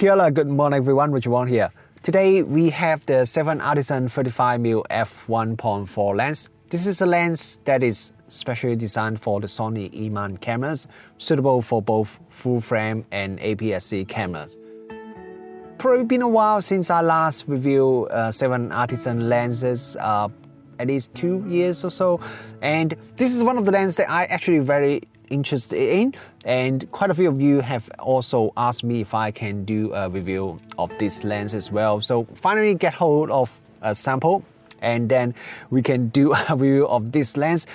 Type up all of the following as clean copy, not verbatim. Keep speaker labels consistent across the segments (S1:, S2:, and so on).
S1: Kia ora, good morning everyone, Richard here. Today we have the 7Artisan 35mm f1.4 lens. This is a lens that is specially designed for the Sony E-mount cameras, suitable for both full frame and APS-C cameras. Probably been a while since I last reviewed 7Artisan lenses, at least 2 years or so, and this is one of the lenses that I actually very interested in, and quite a few of you have also asked me if I can do a review of this lens as well. So finally get hold of a sample and then we can do a review of this lens.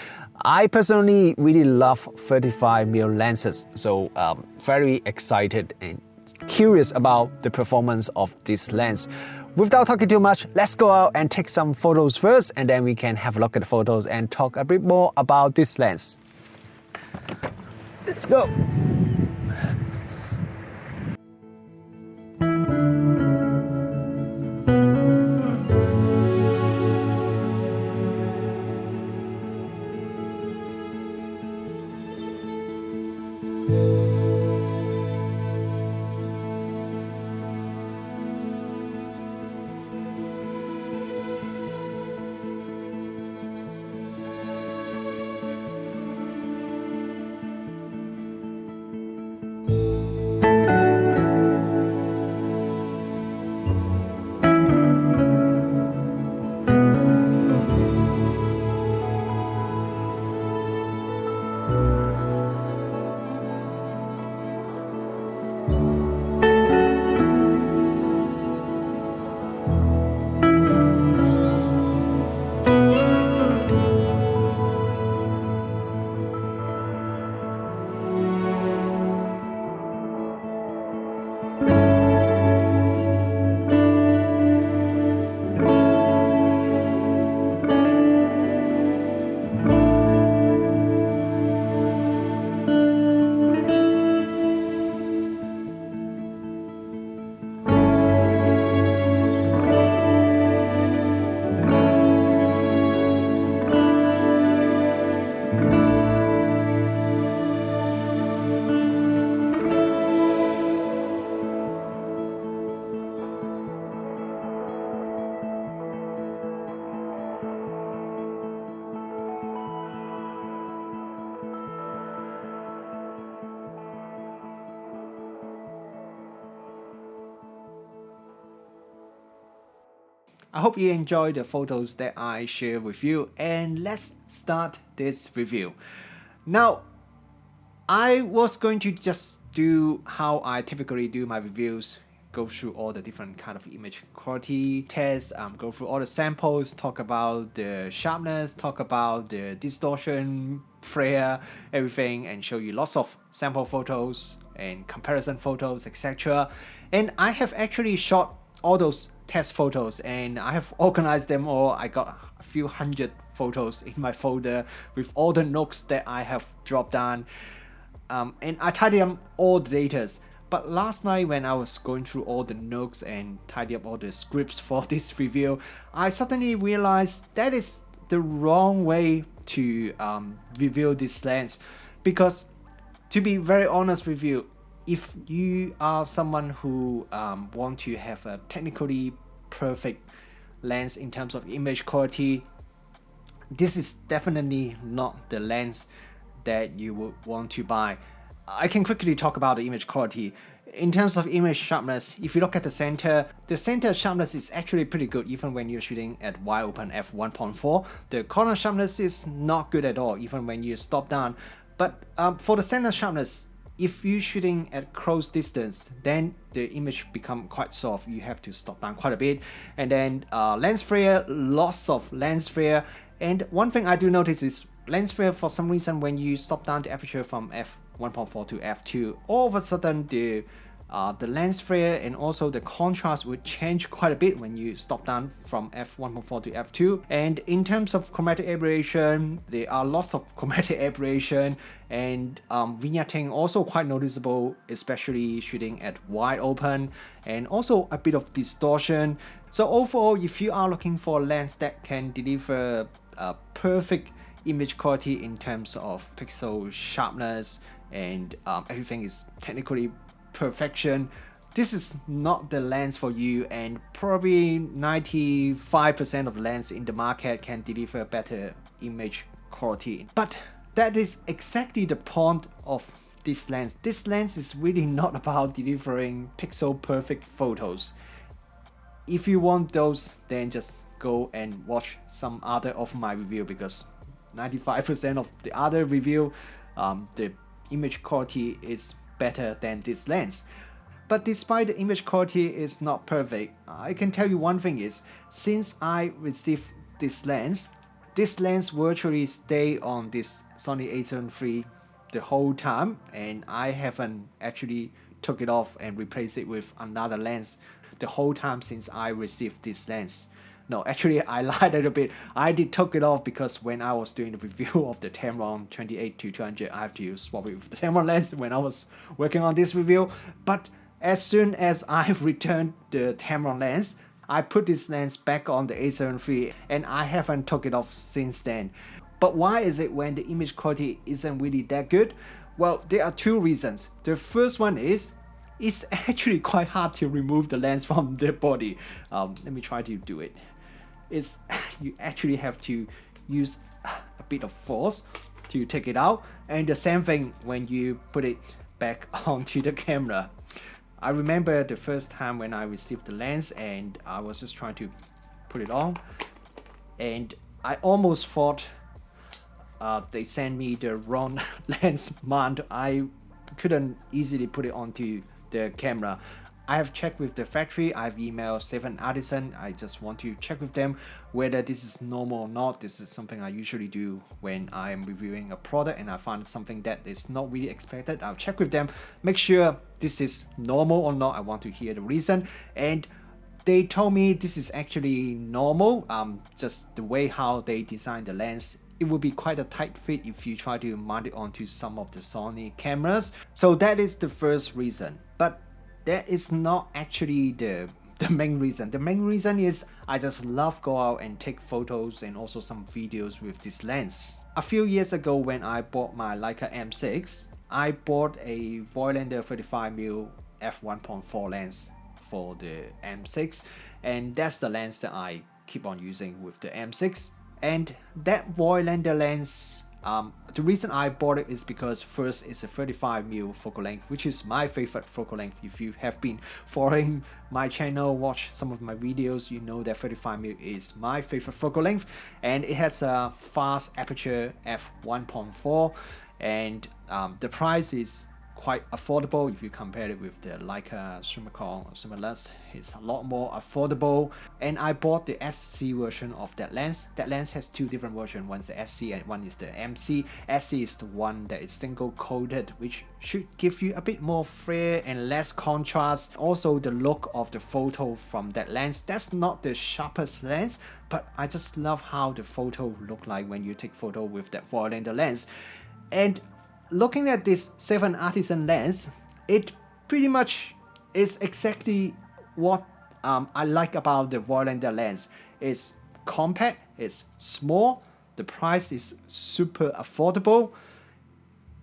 S1: I personally really love 35mm lenses, so very excited and curious about the performance of this lens. Without talking too much, let's go out and take some photos first, and then we can have a look at the photos and talk a bit more about this lens. Let's go. I hope you enjoyed the photos that I share with you, and let's start this review. Now, I was going to just do how I typically do my reviews, go through all the different kind of image quality tests, go through all the samples, talk about the sharpness, talk about the distortion, flare, everything, and show you lots of sample photos and comparison photos, etc. And I have actually shot all those test photos and I have organized them all. I got a few hundred photos in my folder with all the notes that I have dropped down, and I tidied up all the datas. But last night when I was going through all the notes and tidy up all the scripts for this review, I suddenly realized that is the wrong way to review this lens, because to be very honest with you, if you are someone who want to have a technically perfect lens in terms of image quality, this is definitely not the lens that you would want to buy. I can quickly talk about the image quality. In terms of image sharpness, if you look at the center sharpness is actually pretty good even when you're shooting at wide open f1.4. The corner sharpness is not good at all even when you stop down. But for the center sharpness, if you're shooting at close distance, then the image become quite soft. You have to stop down quite a bit. And then lens flare, lots of lens flare. And one thing I do notice is lens flare, for some reason, when you stop down the aperture from f1.4 to f2, all of a sudden the lens flare and also the contrast would change quite a bit when you stop down from f1.4 to f2. And in terms of chromatic aberration, there are lots of chromatic aberration, and vignetting also quite noticeable, especially shooting at wide open, and also a bit of distortion. So overall, if you are looking for a lens that can deliver a perfect image quality in terms of pixel sharpness and everything is technically perfection, this is not the lens for you, and probably 95% of lens in the market can deliver better image quality. But that is exactly the point of this lens. This lens is really not about delivering pixel perfect photos. If you want those, then just go and watch some other of my review, because 95% of the other review, the image quality is better than this lens. But despite the image quality is not perfect, I can tell you one thing is, since I received this lens virtually stay on this Sony a7 III the whole time, and I haven't actually took it off and replaced it with another lens the whole time since I received this lens. No, actually I lied a little bit. I did took it off because when I was doing the review of the Tamron 28-200, I have to swap it with the Tamron lens when I was working on this review. But as soon as I returned the Tamron lens, I put this lens back on the a7 III, and I haven't took it off since then. But why is it when the image quality isn't really that good? Well, there are two reasons. The first one is, it's actually quite hard to remove the lens from the body. Let me try to do it. You actually have to use a bit of force to take it out, and the same thing when you put it back onto the camera. I remember the first time when I received the lens and I was just trying to put it on, and I almost thought they sent me the wrong lens mount. I couldn't easily put it onto the camera. I have checked with the factory, I've emailed 7Artisans. I just want to check with them whether this is normal or not. This is something I usually do when I am reviewing a product and I find something that is not really expected. I'll check with them, make sure this is normal or not. I want to hear the reason. And they told me this is actually normal, just the way how they designed the lens. It will be quite a tight fit if you try to mount it onto some of the Sony cameras. So that is the first reason. But that is not actually the main reason. The main reason is I just love go out and take photos and also some videos with this lens. A few years ago when I bought my Leica M6, I bought a Voigtlander 35mm f1.4 lens for the M6, and that's the lens that I keep on using with the M6. And that Voigtlander lens, the reason I bought it is because first it's a 35mm focal length, which is my favorite focal length. If you have been following my channel, watch some of my videos, you know that 35mm is my favorite focal length, and it has a fast aperture f1.4, and the price is quite affordable if you compare it with the Leica Summicron or Summilux. It's a lot more affordable, and I bought the SC version of that lens. That lens has two different versions, one's the SC and one is the MC. SC is the one that is single coated, which should give you a bit more flare and less contrast. Also the look of the photo from that lens, that's not the sharpest lens, but I just love how the photo look like when you take photo with that Voigtlander lens. And looking at this 7Artisans lens, it pretty much is exactly what I like about the Voigtlander lens. It's compact, it's small, the price is super affordable,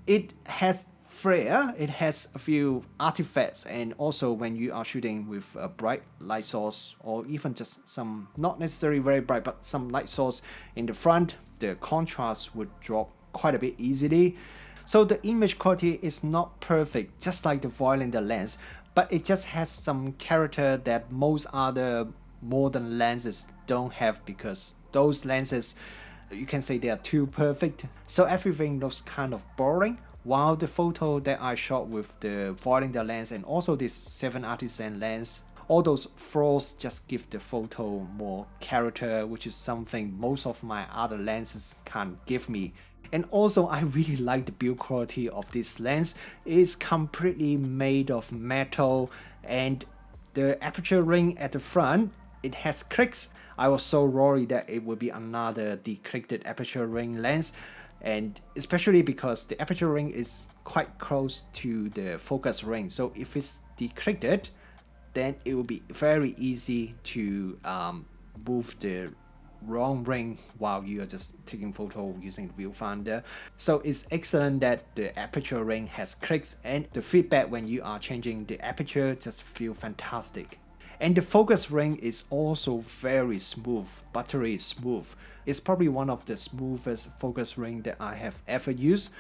S1: it has flare, it has a few artifacts, and also when you are shooting with a bright light source, or even just some, not necessarily very bright, but some light source in the front, the contrast would drop quite a bit easily. So the image quality is not perfect, just like the Voigtlander lens, but it just has some character that most other modern lenses don't have, because those lenses, you can say they are too perfect. So everything looks kind of boring, while the photo that I shot with the Voigtlander lens and also this 7Artisans lens, all those flaws just give the photo more character, which is something most of my other lenses can't give me. And also I really like the build quality of this lens. It's completely made of metal, and the aperture ring at the front, it has clicks. I was so worried that it would be another declicked aperture ring lens, and especially because the aperture ring is quite close to the focus ring, so if it's declicked, then it will be very easy to move the wrong ring while you are just taking photo using the viewfinder. So it's excellent that the aperture ring has clicks, and the feedback when you are changing the aperture just feel fantastic. And the focus ring is also very smooth, buttery smooth. It's probably one of the smoothest focus ring that I have ever used.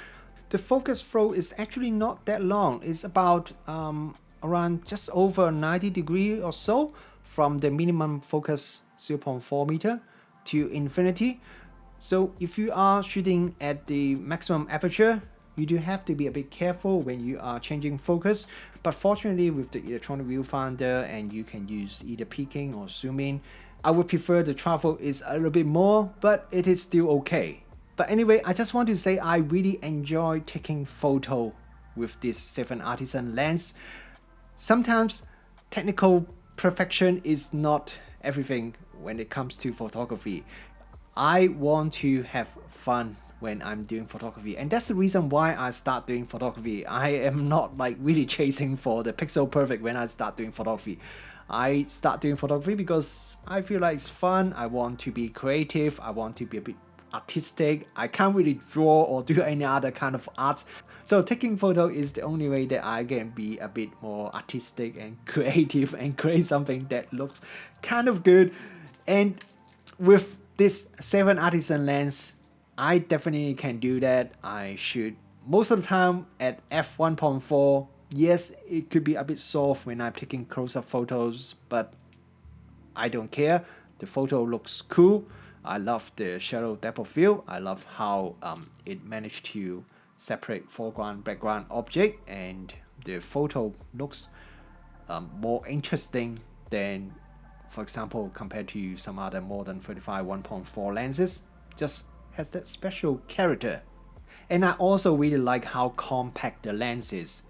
S1: The focus throw is actually not that long. It's about around just over 90 degrees or so from the minimum focus 0.4 meter to infinity. So if you are shooting at the maximum aperture, you do have to be a bit careful when you are changing focus. But fortunately with the electronic viewfinder, and you can use either peaking or zooming, I would prefer the travel is a little bit more, but it is still okay. But anyway, I just want to say I really enjoy taking photo with this 7Artisan lens. Sometimes technical perfection is not everything when it comes to photography. I want to have fun when I'm doing photography, and that's the reason why I start doing photography. I am not like really chasing for the pixel perfect when I start doing photography. I start doing photography because I feel like it's fun. I want to be creative. I want to be a bit artistic. I can't really draw or do any other kind of art. So taking photo is the only way that I can be a bit more artistic and creative and create something that looks kind of good. And with this 7Artisan lens, I definitely can do that. I shoot most of the time at f1.4. Yes, it could be a bit soft when I'm taking close-up photos, but I don't care. The photo looks cool. I love the shadow depth of field. I love how it managed to separate foreground, background object, and the photo looks more interesting than, for example, compared to some other modern 35 1.4 lenses. Just has that special character. And I also really like how compact the lens is.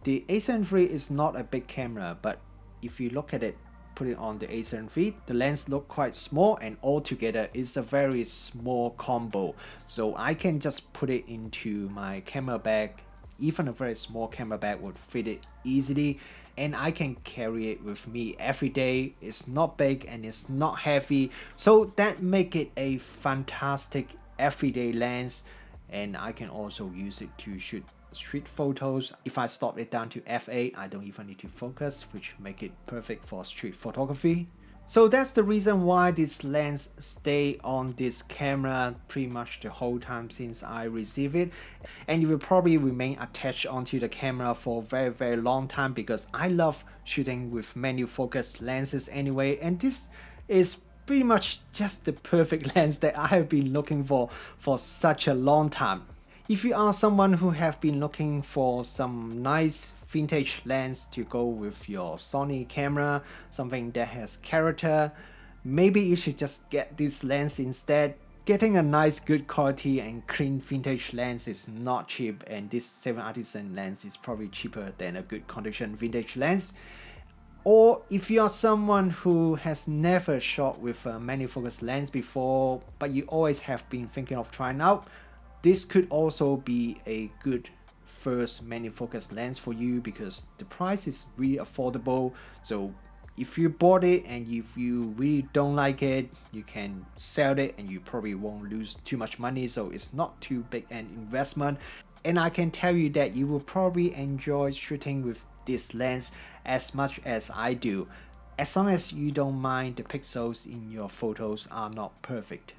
S1: The A7 III is not a big camera, but if you look at it, put it on the A7 III, the lens look quite small, and altogether it's a very small combo. So I can just put it into my camera bag. Even a very small camera bag would fit it easily, and I can carry it with me every day. It's not big and it's not heavy, so that make it a fantastic everyday lens. And I can also use it to shoot street photos. If I stop it down to f8, I don't even need to focus, which make it perfect for street photography. So that's the reason why this lens stay on this camera pretty much the whole time since I received it, and it will probably remain attached onto the camera for a very long time, because I love shooting with manual focus lenses anyway, and this is pretty much just the perfect lens that I have been looking for such a long time. If you are someone who have been looking for some nice vintage lens to go with your Sony camera, something that has character, maybe you should just get this lens instead. Getting a nice, good quality and clean vintage lens is not cheap, and this 7Artisan lens is probably cheaper than a good condition vintage lens. Or if you are someone who has never shot with a manual focus lens before, but you always have been thinking of trying out, this could also be a good first manual focus lens for you, because the price is really affordable. So if you bought it and if you really don't like it, you can sell it and you probably won't lose too much money, so it's not too big an investment. And I can tell you that you will probably enjoy shooting with this lens as much as I do, as long as you don't mind the pixels in your photos are not perfect.